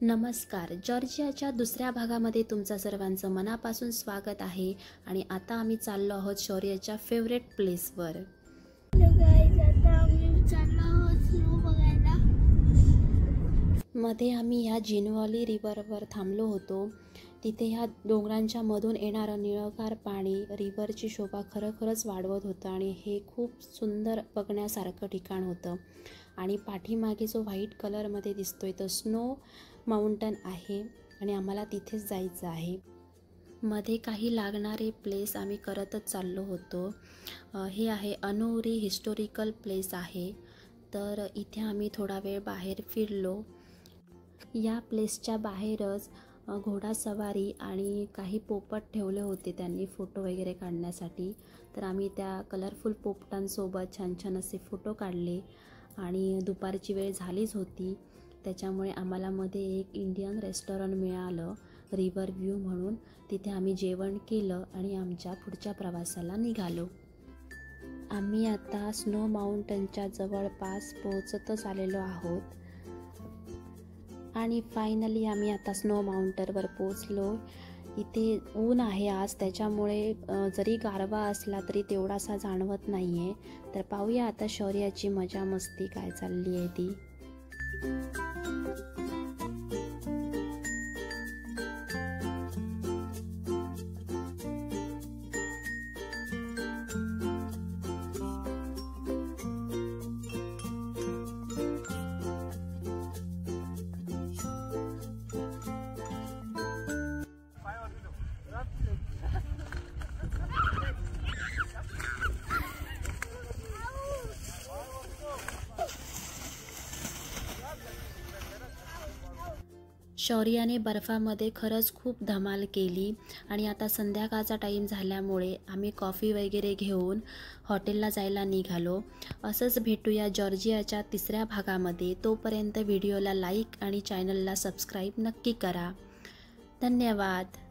नमस्कार. जॉर्जियाच्या दुसऱ्या भागामध्ये तुमचं सर्वांचं मनापासून स्वागत आहे. आणि आता आम्ही चाललो आहोत शौर्याच्या फेवरेट प्लेसवर. मध्ये आम्ही ह्या जिनवॉली रिव्हरवर थांबलो होतो. तिथे ह्या डोंगरांच्या मधून येणारं निळगार पाणी रिव्हरची शोभा खरोखरच वाढवत होतं आणि हे खूप सुंदर बघण्यासारखं ठिकाण होतं. आणि पाठीमागे जो व्हाईट कलरमध्ये दिसतोय तो स्नो माउंटन आहे आणि आम्हाला तिथेच जायचं आहे. मध्ये काही लागणारे प्लेस आम्ही करतच चाललो होतो. हे आहे अनुरी हिस्टोरिकल प्लेस आहे. तर इथे आम्ही थोडा वेळ बाहेर फिरलो. या प्लेसच्या बाहेरच घोडासवारी आणि काही पोपट ठेवले होते त्यांनी फोटो वगैरे काढण्यासाठी. तर आम्ही त्या कलरफुल पोपटांसोबत छान छान असे फोटो काढले. आणि दुपारची वेळ झालीच होती, त्याच्यामुळे आम्हाला मध्ये एक इंडियन रेस्टॉरंट मिळालं रिव्हर व्ह्यू म्हणून. तिथे आम्ही जेवण केलं आणि आमच्या पुढच्या प्रवासाला निघालो. आम्ही आता स्नो माउंटनच्या जवळपास पोहोचतच आलेलो आहोत. आणि फायनली आम्ही आता स्नो माउंटनवर पोहोचलो. इथे ऊन आहे आज, त्याच्यामुळे जरी गारवा असला तरी तेवढासा जाणवत नाही आहे. तर पाहूया आता शौर्याची मजा मस्ती काय चालली आहे ती. शौर्याने बर्फामध्ये खरंच खूप धमाल केली. आणि आता संध्याकाळचा टाईम झाल्यामुळे आम्ही कॉफी वगैरे घेऊन हॉटेलला जायला निघालो. असंच भेटूया जॉर्जियाच्या तिसऱ्या भागामध्ये. तोपर्यंत व्हिडिओला लाईक आणि चॅनलला सबस्क्राईब नक्की करा. धन्यवाद.